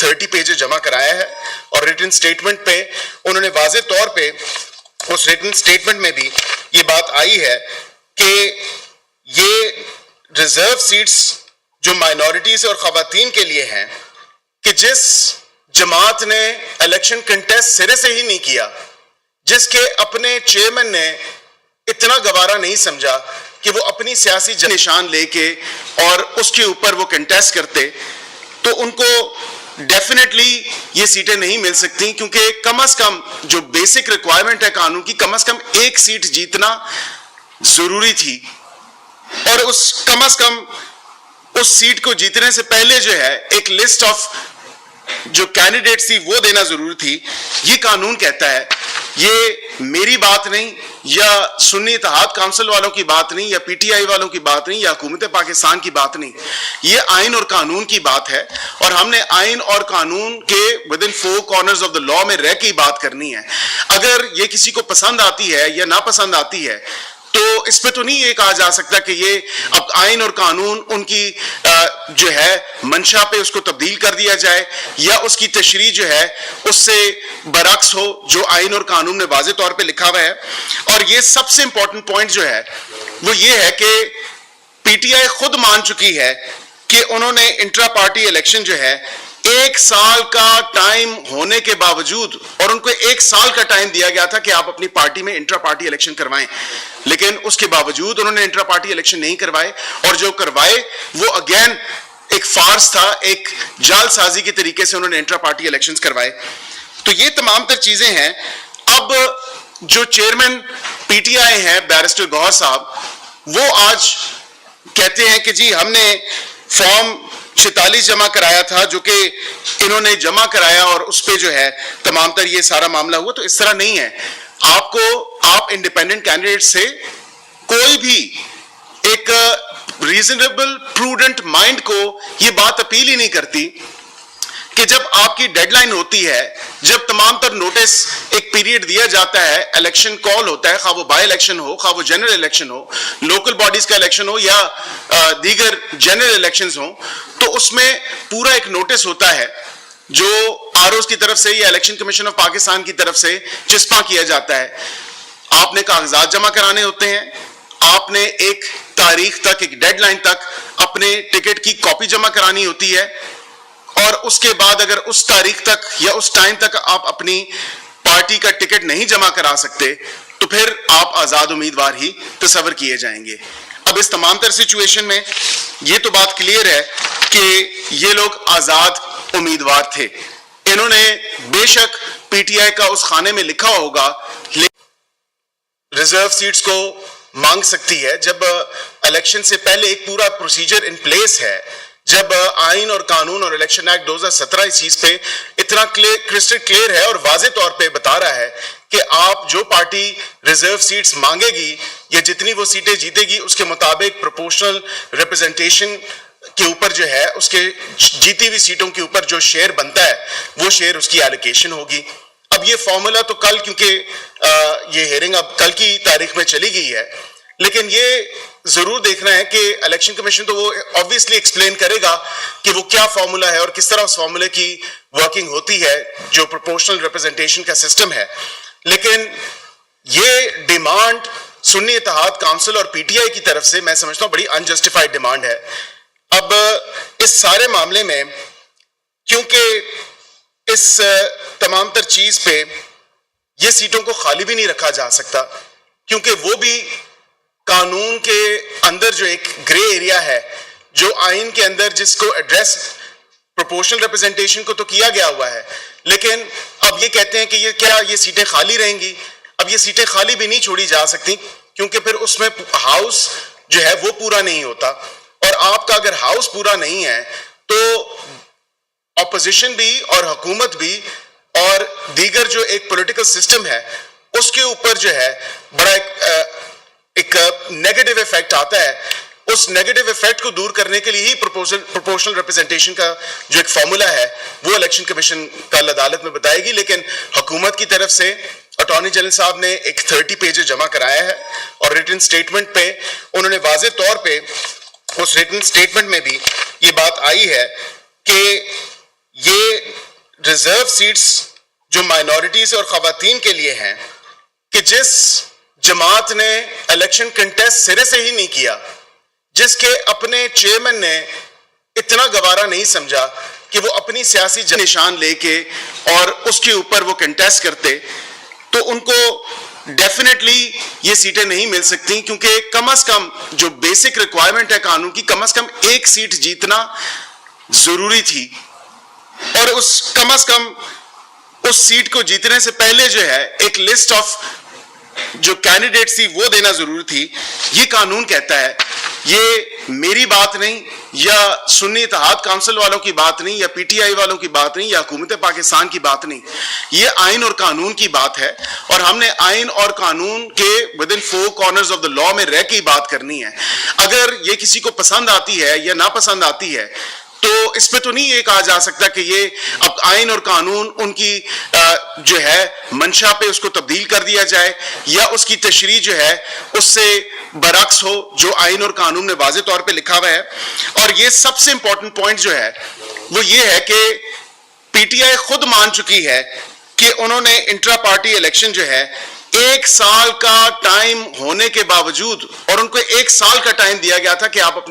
ایک 30 پیج جمع کرایا ہے اور ریٹن سٹیٹمنٹ پہ انہوں نے واضح طور پہ اس ریٹن سٹیٹمنٹ میں بھی یہ بات آئی ہے کہ یہ ریزرو سیٹس جو مائنورٹیز اور خواتین کے لیے ہیں کہ جس جماعت نے الیکشن کنٹیسٹ سرے سے ہی نہیں کیا، جس کے اپنے چیئرمین نے اتنا گوارا نہیں سمجھا کہ وہ اپنی سیاسی نشان لے کے اور اس کے اوپر وہ کنٹیسٹ کرتے، تو ان کو ڈیفینیٹلی یہ سیٹیں نہیں مل سکتی، کیونکہ کم از کم جو بیسک ریکوائرمنٹ ہے قانون کی، کم از کم ایک سیٹ جیتنا ضروری تھی، اور اس کم از کم اس سیٹ کو جیتنے سے پہلے جو ہے ایک لسٹ آف جو کینڈیڈیٹس تھی وہ دینا ضروری تھی۔ یہ قانون کہتا ہے، یہ میری بات نہیں، یا سنی اتحاد کونسل والوں کی بات نہیں، یا پی ٹی آئی والوں کی بات نہیں، یا حکومت پاکستان کی بات نہیں، یہ آئین اور قانون کی بات ہے، اور ہم نے آئین اور قانون کے ودن 4 کارنرز آف دا لا میں رہ کے بات کرنی ہے۔ اگر یہ کسی کو پسند آتی ہے یا ناپسند آتی ہے تو اس پہ تو نہیں یہ کہا جا سکتا کہ یہ اب آئین اور قانون ان کی جو ہے منشا پہ اس کو تبدیل کر دیا جائے، یا اس کی تشریح جو ہے اس سے برعکس ہو جو آئین اور قانون میں واضح طور پہ لکھا ہوا ہے۔ اور یہ سب سے امپورٹنٹ پوائنٹ جو ہے وہ یہ ہے کہ پی ٹی آئی خود مان چکی ہے کہ انہوں نے انٹرا پارٹی الیکشن جو ہے 1 سال کا ٹائم ہونے کے باوجود، اور ان کو 1 سال کا ٹائم دیا گیا تھا کہ آپ اپنی پارٹی میں انٹرا پارٹی الیکشن کروائیں، لیکن اس کے باوجود انہوں نے انٹرا پارٹی الیکشن نہیں کروائے، اور جو کروائے وہ اگین ایک فارس تھا، ایک جال سازی کے طریقے سے انہوں نے انٹرا پارٹی الیکشنز کروائے۔ تو یہ تمام تر چیزیں ہیں۔ اب جو چیئرمین پی ٹی آئی ہیں بیرسٹر گوہر صاحب، وہ آج کہتے ہیں کہ جی ہم نے فارم 46 جمع کرایا تھا، جو کہ انہوں نے جمع کرایا اور اس پہ جو ہے تمام تر یہ سارا معاملہ ہوا۔ تو اس طرح نہیں ہے، آپ انڈیپینڈنٹ کینڈیڈیٹ سے کوئی بھی ایک ریزنیبل پروڈنٹ مائنڈ کو یہ بات اپیل ہی نہیں کرتی کہ جب آپ کی ڈیڈ لائن ہوتی ہے، جب تمام تر نوٹس ایک پیریڈ دیا جاتا ہے، الیکشن کال ہوتا ہے، خواہ وہ بائی الیکشن ہو، خواہ وہ جنرل الیکشن ہو، لوکل باڈیز کا الیکشن ہو، یا دیگر جنرل الیکشنز ہوں، تو اس میں پورا ایک نوٹس ہوتا ہے جو آر اوز کی طرف سے یا الیکشن کمیشن آف پاکستان کی طرف سے چسپاں کیا جاتا ہے۔ آپ نے کاغذات جمع کرانے ہوتے ہیں، آپ نے ایک تاریخ تک، ایک ڈیڈ لائن تک اپنے ٹکٹ کی کاپی جمع کرانی ہوتی ہے، اور اس کے بعد اگر اس تاریخ تک یا اس ٹائم تک آپ اپنی پارٹی کا ٹکٹ نہیں جمع کرا سکتے تو پھر آپ آزاد امیدوار ہی تصور کیے جائیں گے۔ اب اس تمام تر سچویشن میں یہ تو بات کلیئر ہے کہ یہ لوگ آزاد امیدوار تھے، انہوں نے بے شک پی ٹی آئی کا اس خانے میں لکھا ہوگا ریزرو سیٹس کو مانگ سکتی ہے۔ جب الیکشن سے پہلے ایک پورا پروسیجر ان پلیس ہے، جب آئین اور قانون اور الیکشن ایکٹ 2017 اس چیز پہ اتنا کرسٹل کلیئر ہے اور واضح طور پہ بتا رہا ہے کہ آپ جو پارٹی ریزرو سیٹس مانگے گی یا جتنی وہ سیٹیں جیتے گی اس کے مطابق پروپورشنل ریپرزنٹیشن کے اوپر جو ہے اس کے جیتی ہوئی سیٹوں کے اوپر جو شیئر بنتا ہے وہ شیئر اس کی ایلوکیشن ہوگی۔ اب یہ فارمولا تو کل، کیونکہ یہ ہیئرنگ اب کل کی تاریخ میں چلی گئی ہے، لیکن یہ ضرور دیکھنا ہے کہ الیکشن کمیشن تو وہ آبویسلی ایکسپلین کرے گا کہ وہ کیا فارمولا ہے اور کس طرح اس فارمولے کی ورکنگ ہوتی ہے جو پروپورشنل ریپرزنٹیشن کا سسٹم ہے، لیکن یہ ڈیمانڈ سنی اتحاد کونسل اور پی ٹی آئی کی طرف سے میں سمجھتا ہوں بڑی انجسٹیفائڈ ڈیمانڈ ہے۔ اب اس سارے معاملے میں کیونکہ اس تمام تر چیز پہ یہ سیٹوں کو خالی بھی نہیں رکھا جا سکتا، کیونکہ وہ بھی قانون کے اندر جو ایک گرے ایریا ہے، جو آئین کے اندر جس کو ایڈریس پروپورشنل ریپرزنٹیشن کو تو کیا گیا ہوا ہے، لیکن اب یہ کہتے ہیں کہ یہ کیا یہ سیٹیں خالی رہیں گی؟ اب یہ سیٹیں خالی بھی نہیں چھوڑی جا سکتی، کیونکہ پھر اس میں ہاؤس جو ہے وہ پورا نہیں ہوتا، اور آپ کا اگر ہاؤس پورا نہیں ہے تو اپوزیشن بھی اور حکومت بھی اور دیگر جو ایک پولیٹیکل سسٹم ہے اس کے اوپر جو ہے بڑا ایک نیگیٹو ایفیکٹ آتا ہے۔ اس نیگیٹو ایفیکٹ کو دور کرنے کے لیے ہی پروپورشنل ریپرزنٹیشن کا جو ایک فارمولا ہے وہ الیکشن کمیشن کل عدالت میں بتائے گی، لیکن حکومت کی طرف سے اٹارنی جنرل صاحب نے ایک 30 پیج جمع کرایا ہے، اور ریٹن سٹیٹمنٹ پہ انہوں نے واضح طور پہ اس ریٹن سٹیٹمنٹ میں بھی یہ بات آئی ہے کہ یہ ریزرو سیٹس جو مائنورٹیز اور خواتین کے لیے ہیں کہ جس جماعت نے الیکشن کنٹیسٹ سرے سے ہی نہیں کیا, جس کے اپنے چیئرمین نے اتنا گوارا نہیں سمجھا کہ وہ اپنی سیاسی نشان لے کے اور اس کے اوپر وہ کنٹیسٹ کرتے, تو ان کو ڈیفینیٹلی یہ سیٹیں نہیں مل سکتی, کیونکہ کم از کم جو بیسک ریکوائرمنٹ ہے قانون کی, کم از کم ایک سیٹ جیتنا ضروری تھی, اور اس کم از کم اس سیٹ کو جیتنے سے پہلے جو ہے ایک لسٹ آف جو کینڈیڈیٹس تھی وہ دینا ضروری تھی. یہ قانون کہتا ہے, یہ میری بات نہیں یا سنی اتحاد کونسل والوں کی بات نہیں یا پی ٹی آئی والوں کی بات نہیں یا حکومت پاکستان کی بات نہیں, یہ آئین اور قانون کی بات ہے, اور ہم نے آئین اور قانون کے ودن 4 کارنرز آف دا لا میں رہ کے بات کرنی ہے. اگر یہ کسی کو پسند آتی ہے یا ناپسند آتی ہے تو اس پہ تو نہیں یہ کہا جا سکتا کہ یہ اب آئین اور قانون ان کی جو ہے منشا پہ اس کو تبدیل کر دیا جائے, یا اس کی تشریح جو ہے اس سے برعکس ہو جو آئین اور قانون میں واضح طور پہ لکھا ہوا ہے. اور یہ سب سے امپورٹنٹ پوائنٹ جو ہے وہ یہ ہے کہ پی ٹی آئی خود مان چکی ہے کہ انہوں نے انٹرا پارٹی الیکشن جو ہے 1 سال کا ٹائم ہونے کے باوجود, اور ان کو 1 سال کا ٹائم دیا گیا تھا کہ آپ اپنی